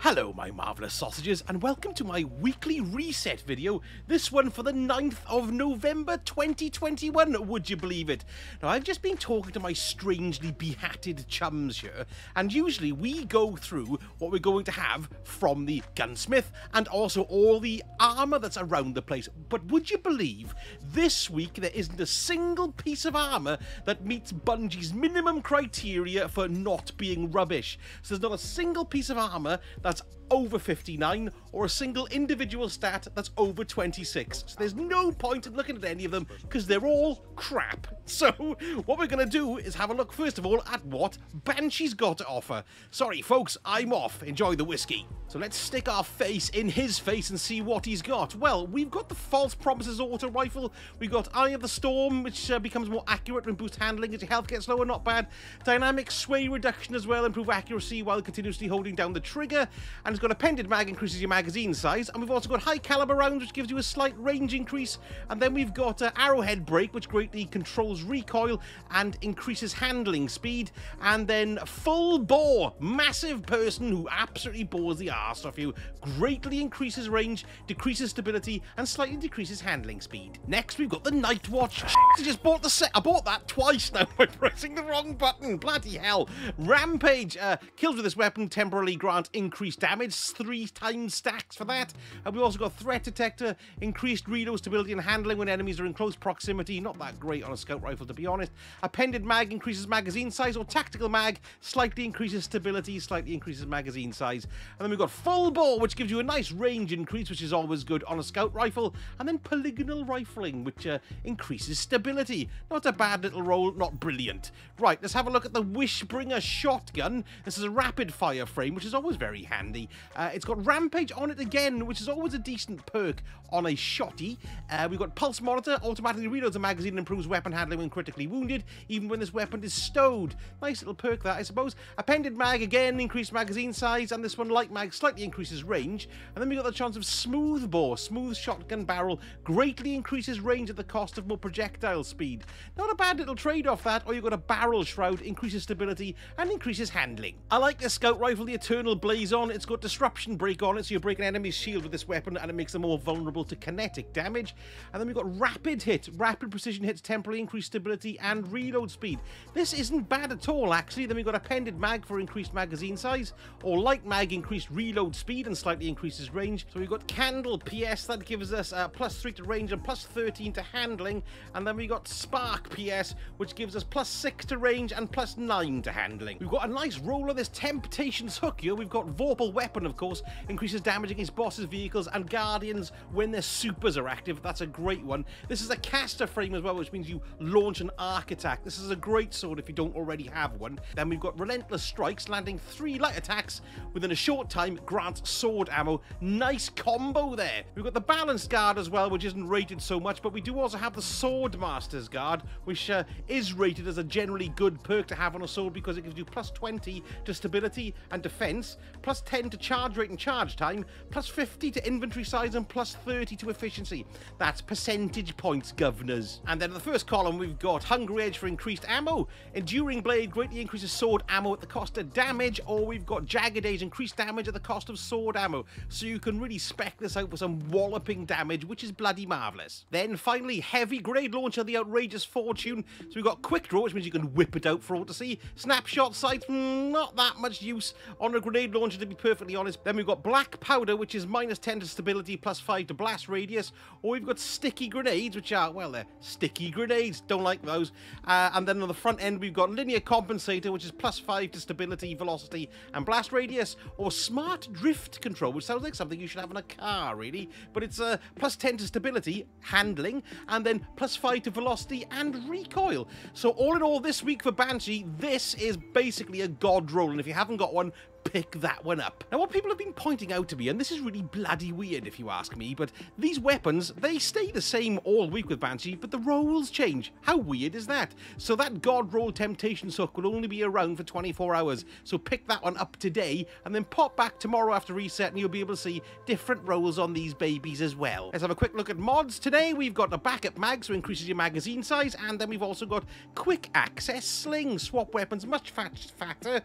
Hello my marvellous sausages and welcome to my weekly reset video, this one for the 9th of November 2021, would you believe it? Now I've just been talking to my strangely behatted chums here, and usually we go through what we're going to have from the gunsmith and also all the armour that's around the place, but would you believe this week there isn't a single piece of armour that meets Bungie's minimum criteria for not being rubbish. So there's not a single piece of armour that's over 59 or a single individual stat that's over 26. So there's no point in looking at any of them because they're all crap. So what we're going to do is have a look first of all at what Banshee's got to offer. Sorry folks, I'm off. Enjoy the whiskey. So let's stick our face in his face and see what he's got. Well, we've got the False Promises auto rifle. We've got Eye of the Storm, which becomes more accurate when boost handling as your health gets lower, not bad. Dynamic sway reduction as well, improve accuracy while continuously holding down the trigger. And it's got appended mag, increases your magazine size. And we've also got high caliber rounds, which gives you a slight range increase. And then we've got arrowhead brake, which greatly controls recoil and increases handling speed. And then full bore, massive person who absolutely bores the arse off you, greatly increases range, decreases stability, and slightly decreases handling speed. Next, we've got the Night Watch. I just bought the set. I bought that twice now by pressing the wrong button. Bloody hell. Rampage. Kills with this weapon temporarily grant increased damage, 3 times stacks for that. And we've also got Threat Detector, increased reload stability and handling when enemies are in close proximity. Not that great on a scout rifle, to be honest. Appended mag increases magazine size, or tactical mag slightly increases stability, slightly increases magazine size. And then we've got full bore, which gives you a nice range increase, which is always good on a scout rifle. And then polygonal rifling, which increases stability. Not a bad little roll, not brilliant. Right, let's have a look at the Wishbringer shotgun. This is a rapid fire frame, which is always very handy. It's got Rampage on it again, which is always a decent perk on a shotty. We've got Pulse Monitor, automatically reloads a magazine and improves weapon handling when critically wounded, even when this weapon is stowed. Nice little perk that, I suppose. Appended mag, again, increased magazine size, and this one, light mag, slightly increases range. And then we've got the chance of Smooth Bore, smooth shotgun barrel, greatly increases range at the cost of more projectile speed. Not a bad little trade-off that, or you've got a Barrel Shroud, increases stability and increases handling. I like this scout rifle, the Eternal Blaze on. It's got Disruption Break on it, so you break an enemy's shield with this weapon and it makes them more vulnerable to kinetic damage. And then we've got Rapid Hit, rapid precision hits temporarily increase stability and reload speed. This isn't bad at all, actually. Then we've got Appended Mag for increased magazine size, or Light Mag, increased reload speed and slightly increases range. So we've got Candle PS, that gives us +3 to range and +13 to handling. And then we got Spark PS, which gives us +6 to range and +9 to handling. We've got a nice roll of this Temptations hook here. We've got Vorpal Weapon, of course, increases damage against bosses, vehicles, and guardians when their supers are active. That's a great one. This is a caster frame as well, which means you launch an arc attack. This is a great sword if you don't already have one. Then we've got Relentless Strikes, landing 3 light attacks within a short time, grants sword ammo. Nice combo there. We've got the Balanced Guard as well, which isn't rated so much, but we do also have the Sword Master's Guard, which is rated as a generally good perk to have on a sword because it gives you +20 to stability and defense, +10 to charge rate and charge time, +50 to inventory size, and +30 to efficiency. That's percentage points, governors. And then in the first column, we've got Hungry Edge for increased ammo, Enduring Blade greatly increases sword ammo at the cost of damage, or we've got Jagged Edge, increased damage at the cost of sword ammo. So you can really spec this out for some walloping damage, which is bloody marvellous. Then finally, Heavy Grenade Launcher, the Outrageous Fortune. So we've got Quick Draw, which means you can whip it out for all to see. Snapshot Sight, not that much use on a grenade launcher, to be perfectly honest. Then we've got Black Powder, which is -10 to stability, +5 to blast radius. Or we've got Sticky Grenades, which are, well, they're sticky grenades. Don't like those. And then on the front end, we've got Linear Compensator, which is +5 to stability, velocity, and blast radius. Or Smart Drift Control, which sounds like something you should have in a car, really. But it's +10 to stability, handling, and then +5 to velocity and recoil. So all in all, this week for Banshee, this is basically a god roll. And if you haven't got one, pick that one up. Now, what people have been pointing out to me, and this is really bloody weird if you ask me, but these weapons, they stay the same all week with Banshee, but the rolls change. How weird is that? So that God Roll Temptations hook will only be around for 24 hours, so pick that one up today, and then pop back tomorrow after reset, and you'll be able to see different rolls on these babies as well. Let's have a quick look at mods. Today, we've got a backup mag, so increases your magazine size, and then we've also got Quick Access Sling. Swap weapons much faster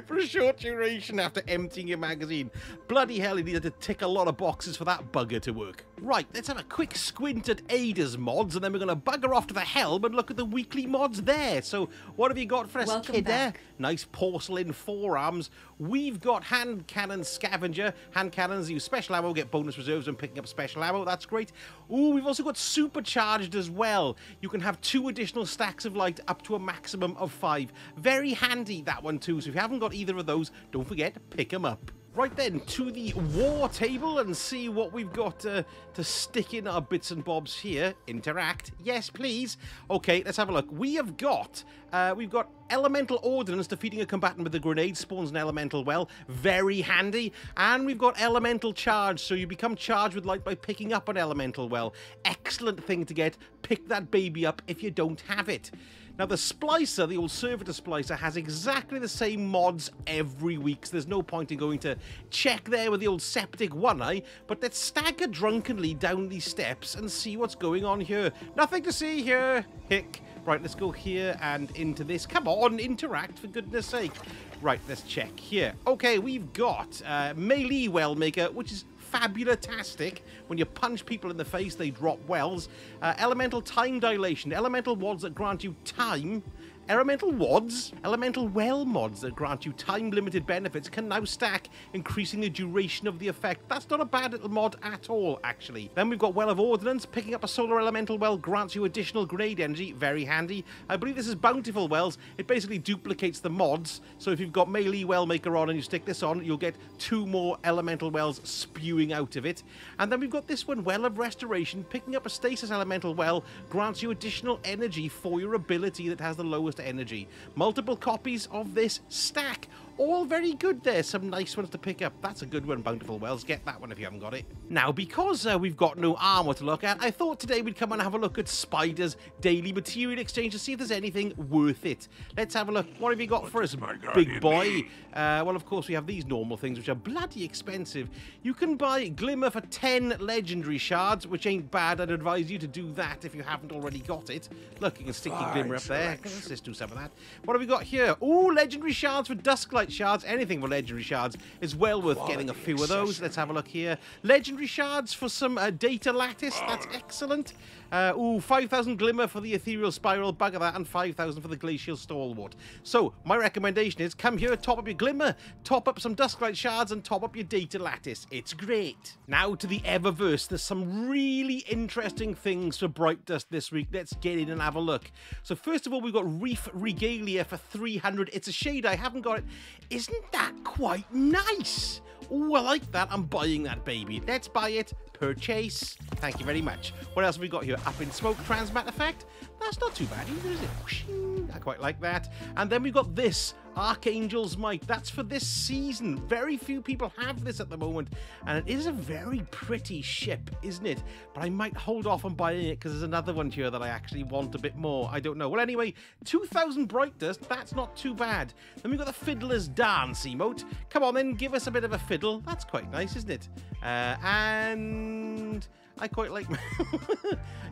for a short duration restoration after emptying your magazine. Bloody hell, you needed to tick a lot of boxes for that bugger to work. Right, let's have a quick squint at Ada's mods, and then we're going to bugger off to the Helm and look at the weekly mods there. So, what have you got for us, Welcome back. Nice porcelain forearms. We've got hand cannon scavenger. Hand cannons use special ammo, get bonus reserves when picking up special ammo. That's great. Ooh, we've also got supercharged as well. You can have 2 additional stacks of light up to a maximum of 5. Very handy, that one too. So if you haven't got either of those, don't forget, pick them up. Right then, to the war table and see what we've got to stick in our bits and bobs here. Interact. Yes, please. Okay, let's have a look. We've got elemental ordnance. Defeating a combatant with a grenade spawns an elemental well. Very handy. And we've got elemental charge. So you become charged with light by picking up an elemental well. Excellent thing to get. Pick that baby up if you don't have it. Now, the splicer, the old servitor splicer, has exactly the same mods every week, so there's no point in going to check there with the old septic one-eye, but let's stagger drunkenly down these steps and see what's going on here. Nothing to see here. Hick. Right, let's go here and into this. Come on, interact, for goodness sake. Right, let's check here. Okay, we've got melee well maker, which is fabulastic. When you punch people in the face, they drop wells. Elemental time dilation. Elemental wads that grant you time. Elemental wads? Elemental well mods that grant you time-limited benefits can now stack, increasing the duration of the effect. That's not a bad little mod at all, actually. Then we've got Well of Ordnance. Picking up a solar elemental well grants you additional grenade energy. Very handy. I believe this is Bountiful Wells. It basically duplicates the mods. So if you've got Melee Well Maker on and you stick this on, you'll get 2 more elemental wells spewing out of it. And then we've got this one, Well of Restoration. Picking up a stasis elemental well grants you additional energy for your ability that has the lowest energy. Multiple copies of this stack. All very good there. Some nice ones to pick up. That's a good one, Bountiful Wells. Get that one if you haven't got it. Now, because we've got no armor to look at, I thought today we'd come and have a look at Spider's daily material exchange to see if there's anything worth it. Let's have a look. What have you got for us, big boy? Well, of course, we have these normal things, which are bloody expensive. You can buy Glimmer for 10 legendary shards, which ain't bad. I'd advise you to do that if you haven't already got it. Look, you can stick your Glimmer up there. Let's just do some of that. What have we got here? Ooh, legendary shards for Dusklight shards. Anything for legendary shards is well worth getting a few of those. Let's have a look here. Legendary shards for some data lattice. That's excellent. Ooh, 5,000 Glimmer for the ethereal spiral, bugger that, and 5,000 for the glacial stalwart. So my recommendation is come here, top up your Glimmer, top up some Dusklight shards, and top up your data lattice. It's great. Now to the Eververse. There's some really interesting things for Bright Dust this week. Let's get in and have a look. So first of all, we've got Reef Regalia for 300. It's a shade. I haven't got it. Isn't that quite nice? Oh, I like that. I'm buying that baby. Let's buy it. Purchase. Thank you very much. What else have we got here? Up in smoke transmat effect. That's not too bad either, is it? Whooshing. I quite like that. And then we've got this. Archangel's Might. That's for this season. Very few people have this at the moment. And it is a very pretty ship, isn't it? But I might hold off on buying it because there's another one here that I actually want a bit more. I don't know. Well, anyway, 2,000 Bright Dust. That's not too bad. Then we've got the Fiddler's Dance emote. Come on then, give us a bit of a fiddle. That's quite nice, isn't it? And I quite like...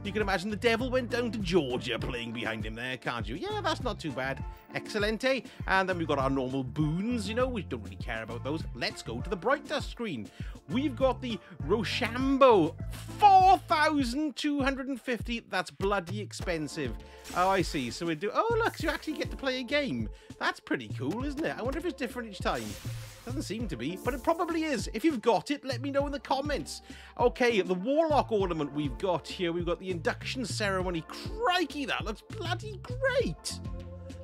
You can imagine the devil went down to Georgia playing behind him there, can't you? Yeah, that's not too bad. Excellente. And then we've got our normal boons, you know, we don't really care about those. Let's go to the Bright Dust screen. We've got the Rochambeau, 4,250. That's bloody expensive. Oh, I see. So we do... Oh, look, so you actually get to play a game. That's pretty cool, isn't it? I wonder if it's different each time. Doesn't seem to be, but it probably is. If you've got it, let me know in the comments. Okay, the Warlock ornament we've got here. We've got the induction ceremony. Crikey, that looks bloody great.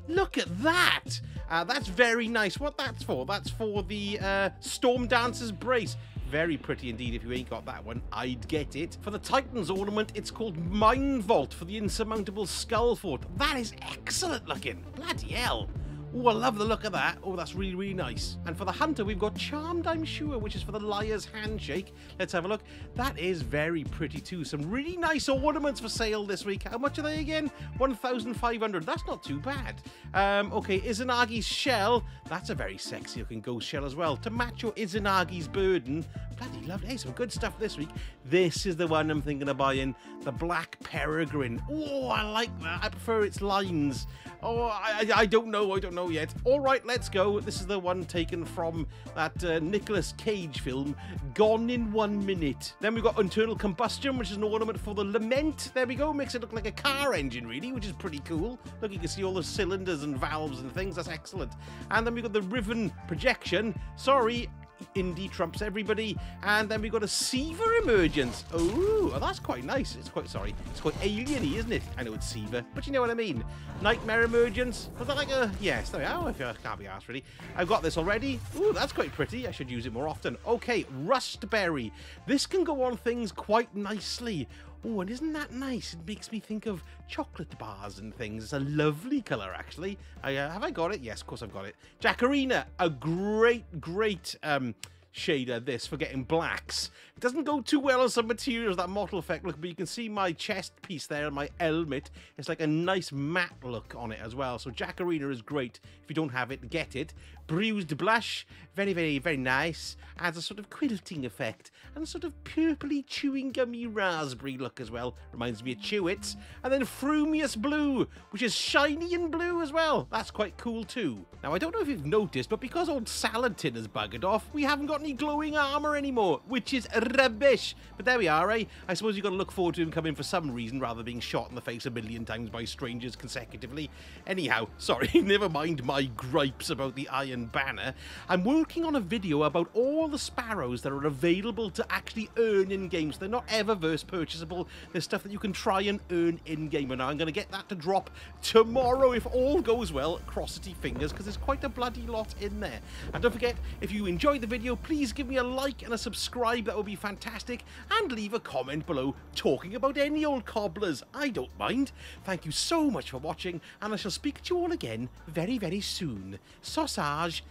Look at that. That's very nice. What that's for? That's for the Storm Dancer's Brace. Very pretty indeed. If you ain't got that one, I'd get it. For the Titan's ornament, it's called Mind Vault for the insurmountable Skull Fort. That is excellent looking. Bloody hell. Oh, I love the look of that. Oh, that's really, really nice. And for the Hunter, we've got Charmed, I'm sure, which is for the Liar's Handshake. Let's have a look. That is very pretty too. Some really nice ornaments for sale this week. How much are they again? 1,500. That's not too bad. Okay, Izanagi's Shell. That's a very sexy looking ghost shell as well. To match your Izanagi's burden. Bloody lovely. Hey, some good stuff this week. This is the one I'm thinking of buying. The Black Peregrine. Oh, I like that. I prefer its lines. Oh, I don't know yet. All right, let's go. This is the one taken from that Nicolas Cage film, Gone in 1 Minute. Then we've got Internal Combustion, which is an ornament for the Lament. There we go. Makes it look like a car engine, really, which is pretty cool. Look, you can see all the cylinders and valves and things. That's excellent. And then we've got the Riven Projection. Sorry, indie trumps everybody. And then we've got a Seaver Emergence. Oh, that's quite nice. It's quite alien-y, isn't it? I know it's Seaver, but you know what I mean. Nightmare Emergence. Was that like a... Yes, there we are. I can't be asked, really. I've got this already. Ooh, that's quite pretty. I should use it more often. Okay, Rustberry. This can go on things quite nicely. Oh, and isn't that nice? It makes me think of chocolate bars and things. It's a lovely colour, actually. Have I got it? Yes, of course I've got it. Jackarina, a great shader, this, for getting blacks. It doesn't go too well on some materials, that mottle effect look, but you can see my chest piece there and my helmet. It's like a nice matte look on it as well. So Jackarina is great. If you don't have it, get it. Bruised Blush, very nice. Adds a sort of quilting effect and a sort of purpley chewing gummy raspberry look as well. Reminds me of Chewits. And then Frumious Blue, which is shiny and blue as well. That's quite cool too. Now, I don't know if you've noticed, but because old Salad Tin has buggered off, we haven't got any glowing armour anymore, which is rubbish. But there we are, eh? I suppose you've got to look forward to him coming for some reason rather than being shot in the face 1,000,000 times by strangers consecutively. Anyhow, sorry, never mind my gripes about the Iron Banner. I'm working on a video about all the sparrows that are available to actually earn in-game. So they're not Eververse purchasable. There's stuff that you can try and earn in-game. And now I'm going to get that to drop tomorrow if all goes well. Crossity fingers, because there's quite a bloody lot in there. And don't forget, if you enjoyed the video, please give me a like and a subscribe. That would be fantastic. And leave a comment below talking about any old cobblers. I don't mind. Thank you so much for watching, and I shall speak to you all again very soon. Sausage.